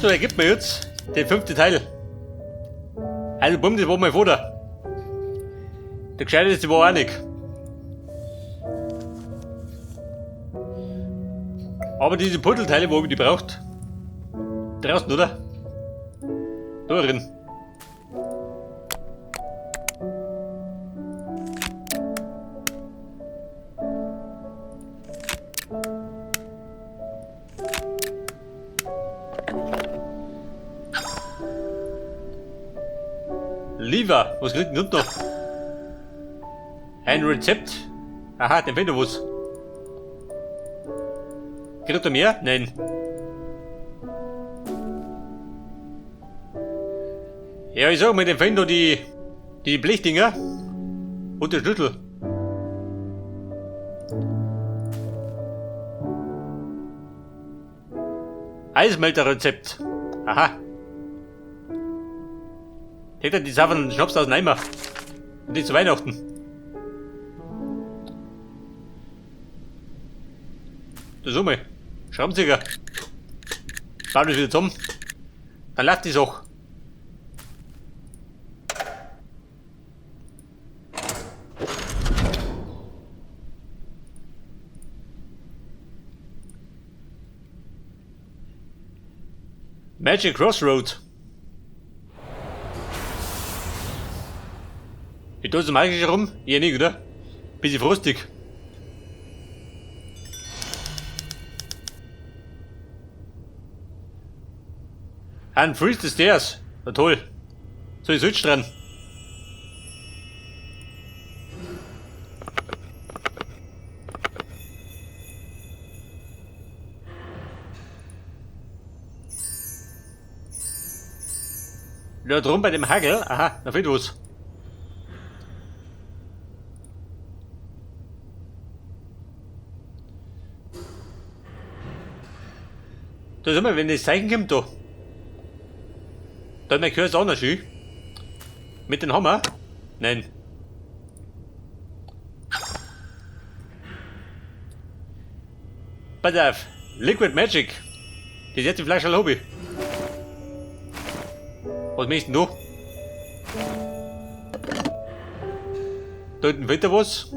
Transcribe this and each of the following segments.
glaubst du, er gibt mir jetzt den 5. Teil? Also, bumm, das war mein Vater. Der Gescheiteste war auch nicht. Aber diese Puzzleteile, wo ich die braucht? Draußen, oder? Da drin. Liva, was kriegt denn das noch? Ein Rezept. Aha, den findet er was. Kriegt er mehr? Nein. Ja, ich sag mal, den findet er die Blechdinger und der Schlüssel. Eismelterrezept. Aha. Hätte er die Sachen Schnaps aus dem Eimer. Und die zu Weihnachten. Da so mal. Schraubenzieher. Bau das wieder zusammen. Dann lacht die auch. Magic Crossroad. Ich tue so magisch herum? Ja nicht, oder? Bisschen frostig. Ein Freeze the Stairs. Na toll. So, ich switch dran. Da drum bei dem Hagel. Aha, da fehlt was. Da sind wir, wenn das Zeichen kommt, da. Da hat mein Gehör auch noch schön. Mit dem Hammer? Nein. Pass auf. Liquid Magic. Das ist jetzt die Flasche Hobby. Was möchtest denn du? Da hinten fehlt da was.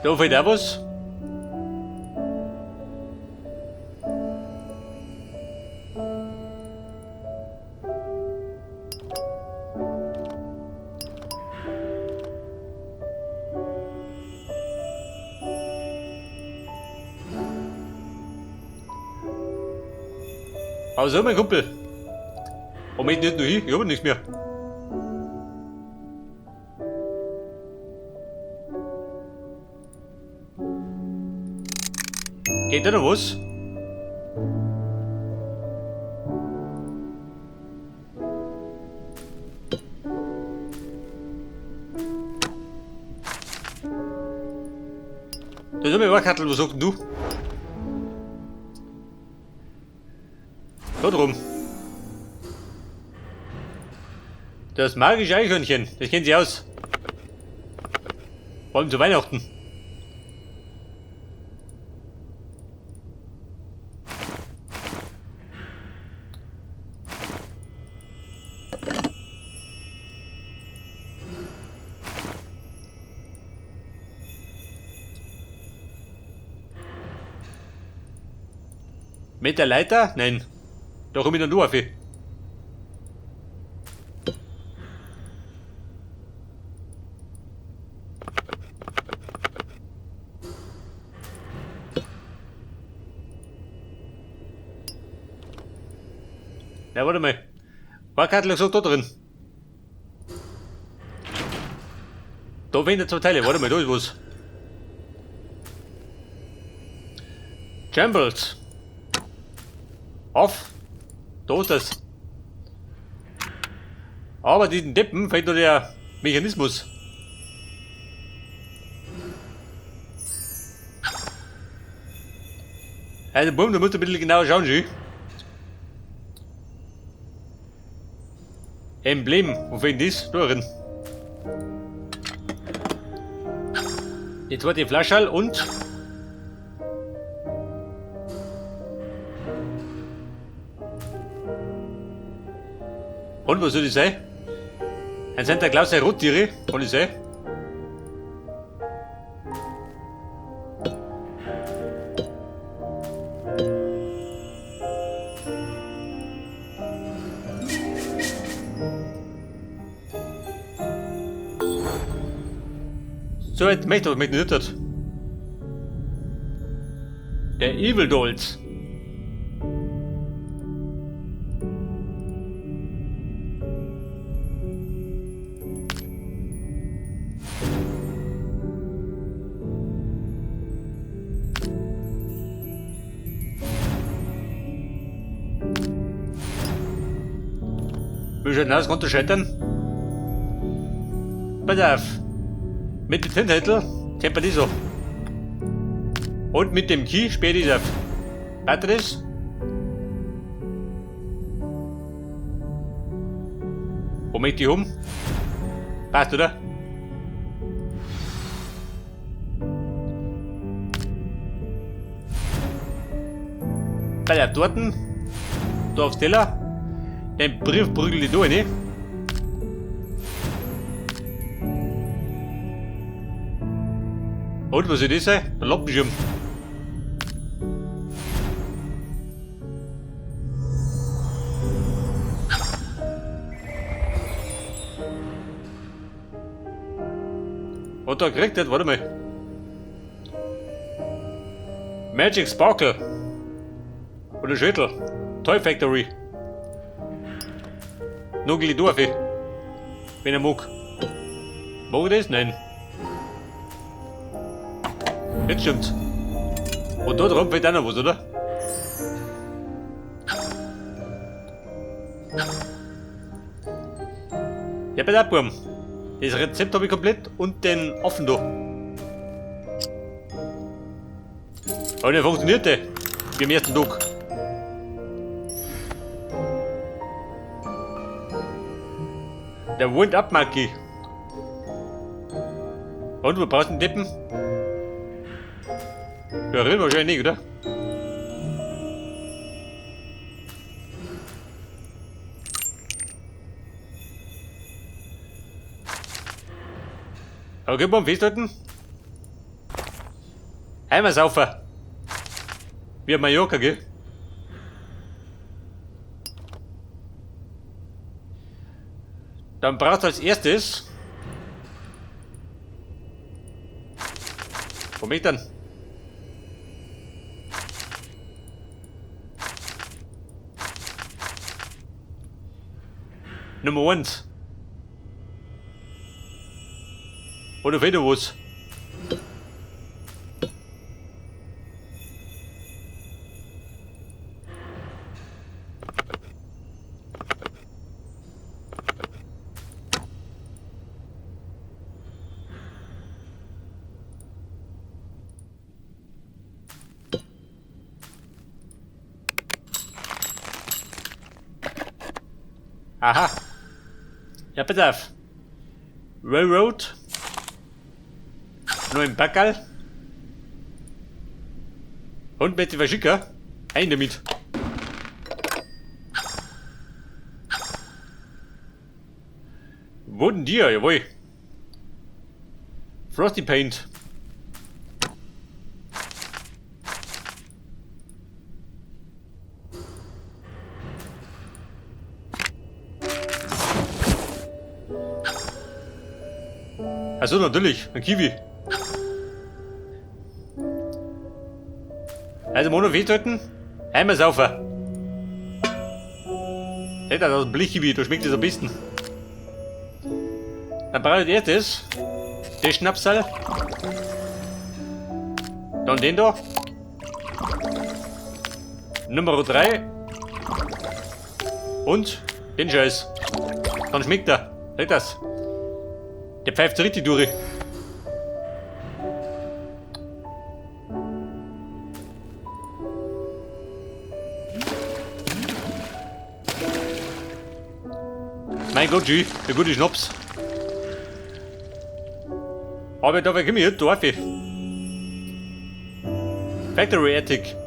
Da fehlt auch was. Aber so, mein Kumpel. Warum ich nicht noch hin? Ich habe nichts mehr. Geht da noch was? Da ist mein Wachattel, was sagst denn du? Da drum. Das magische Eichhörnchen, das kennen Sie aus. Vor allem zu Weihnachten. Mit der Leiter? Nein. Da komme ich dann nur auf. Ja, warte mal. Wachattel gesagt da drin. Da fehlen 2 Teile. Warte mal, da ist was. Jambles. Auf. Da ist das. Aber diesen Deppen fehlt nur der Mechanismus. Also, Bumm, da musst du ein bisschen genauer schauen, schön. Emblem, wo fehlt das? Da drin. Jetzt war die Flasche und... Und was soll das sein? Ein Santa Claus der Rottiere, kann ich sein? So weit möchte ich mich nicht. Der Evil Dolls. Wie schaut denn aus? Konnte scheitern? Pass auf. Mit dem Tinthändel kennt man die so. Und mit dem Key sperrt ich auf. Warte das? Wo möchte ich um? Passt, oder? Bei der Torten. Da aufs Teller. Den Brief prügel ich da rein. Und was soll das sein? Der Lappenschirm. Was da gekriegt hat, warte mal. Magic Sparkle. Oder Schüttel. Toy Factory. Nugel durch, wenn er mag. Mag ich das? Nein. Jetzt stimmt's. Und da drauf fehlt auch noch was, oder? Ja, bei der Buben. Das Rezept habe ich komplett und den Affen da. Aber der funktioniert der. Wie am ersten Tag. Der Wind Up Monkey. Und wo brauchst du den Deppen? Ja, reden wahrscheinlich nicht, oder? Aber gib mal festhalten. Einmal saufen. Wie ein Mallorca, gell? Dann brauchst du als erstes. Wo bin ich dann? Nummer 1. Oder fehlt noch was? Aha. Ja, pass auf. Railroad. Nur im Backerl. Und mit dem Verschicker. Ein damit. Wurden dir, jawohl. Frosty Paint. Also natürlich, ein Kiwi. Also Mono festhalten, einmal saufen. Nicht aus dem Blechkiwi, da schmeckt es am besten. Dann brauche ich erstes das Schnapsal. Dann den da. Nummer 3. Und den Scheiß. Dann schmeckt er. Seht das? Der pfeift richtig durch. Mein Gott, G, der gute Schnaps. Aber da komm ich hier, Dorf. Factory Attic.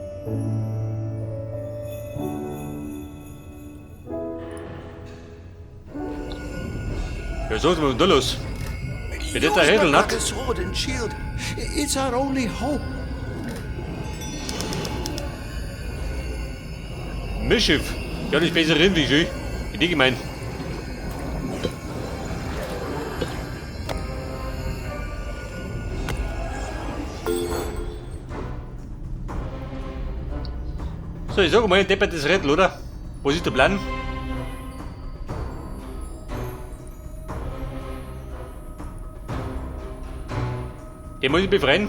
Ja, so ist man da los. Mit der Hädelnack. Sword and shield. It's our only hope. Mischschiff. Ja, nicht besser rein wie ich. Ich denke, mein. So, ich sag mal, ein deppertes Rätsel, oder? Was ist der Plan? Den muss ich befreien.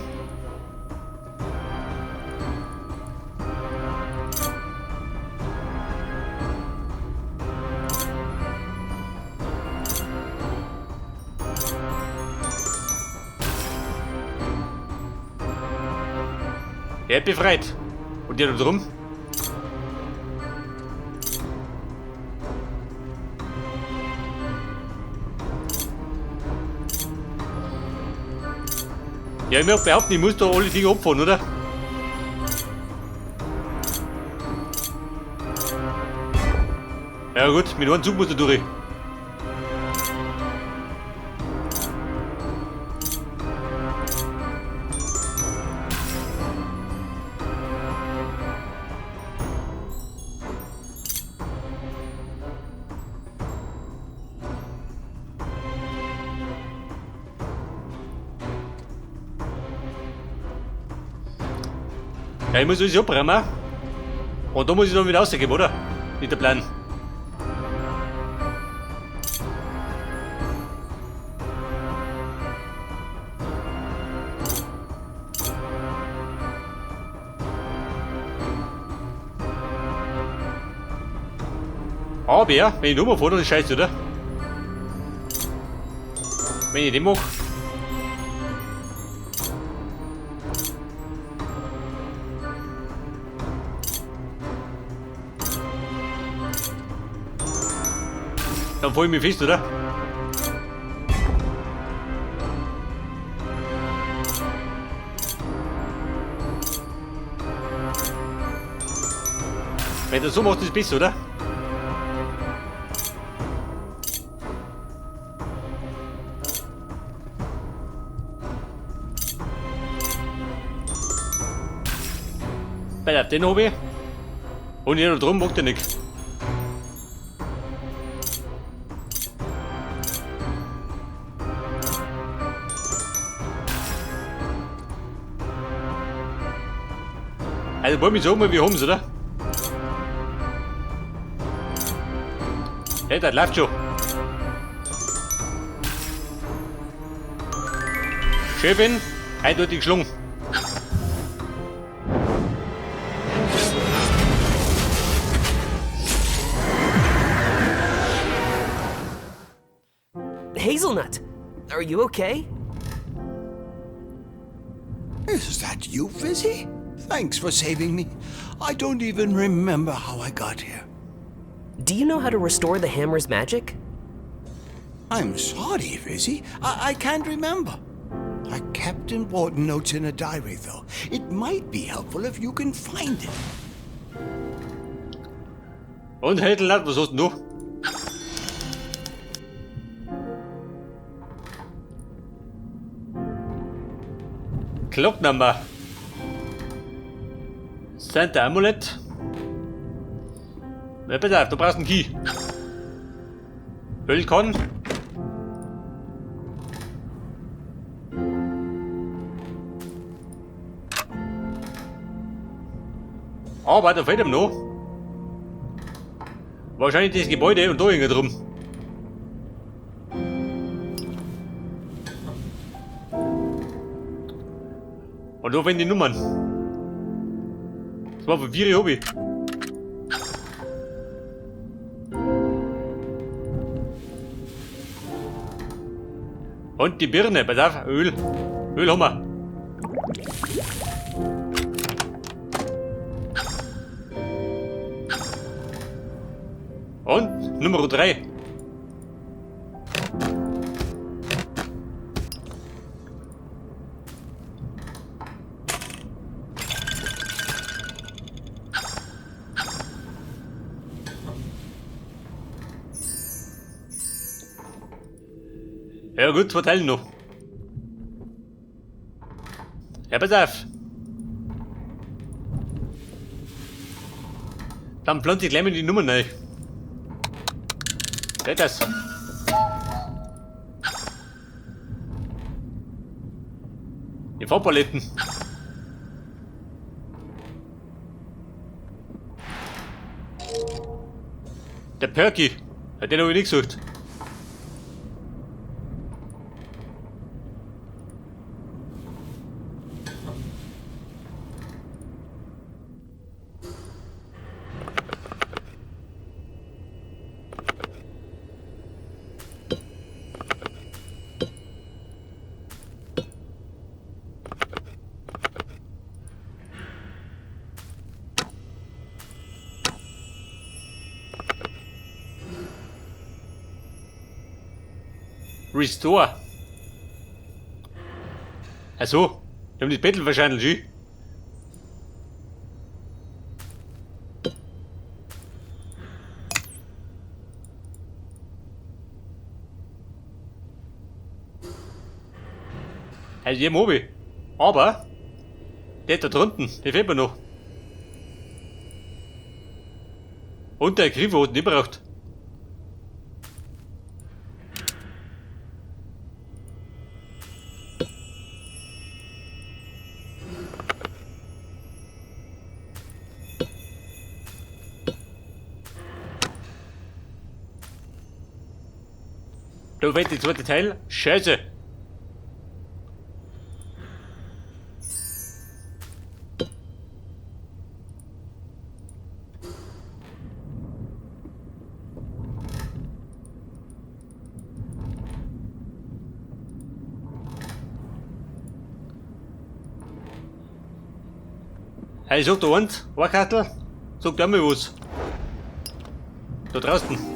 Er hat befreit. Und der da drum? Ja, ich möchte behaupten, ich muss da alle Dinge abfahren, oder? Ja gut, mit einem Zug muss er durch. Ja, ich muss alles abräumen. Und da muss ich dann wieder rausgeben, oder? Mit der Plan. Aber ja, wenn ich nochmal fahre, dann ist scheiße, oder? Wenn ich den mache. Dann fahr ich mich fest, oder? Wenn du so machst, ist es besser, oder? Bei den habe ich. Und hier noch drum macht er nichts. Also wollen wir sagen, wir haben es, oder? Hey, das läuft schon. Chefin, eindeutig geschlungen. Hazelnut, are you okay? Is that you, Fizzy? Thanks for saving me. I don't even remember how I got here. Do you know how to restore the hammer's magic? I'm sorry, Fizzy. I can't remember. I kept important notes in a diary, though. It might be helpful if you can find it. Und Hädelnat, was hast du noch? Glocknummer. Santa Amulett. Ja, pass auf, du brauchst einen Key. Ölkon. Aber da fehlt ihm noch. Wahrscheinlich das Gebäude und da hängt drum. Und da werden die Nummern. Das war für 4 Hobby. Und die Birne, pass auf, Öl. Öl haben wir. Und Nummer 3. Ja gut, 2 Teile noch. Ja, pass auf. Dann pflanze ich gleich mal die Nummer rein. Seht das? Die Farbpaletten. Der Perky. Ja, den habe ich nicht gesucht. Restore. Achso, wir haben das Battle wahrscheinlich schon. Also hier habe ich. Aber der da drunten, der fehlt mir noch. Und der Grifo hat nicht braucht. Da fehlt der zweite Teil. Scheiße. Hey, sagt der eins, Warkattel, sagt der mal was. Da draußen.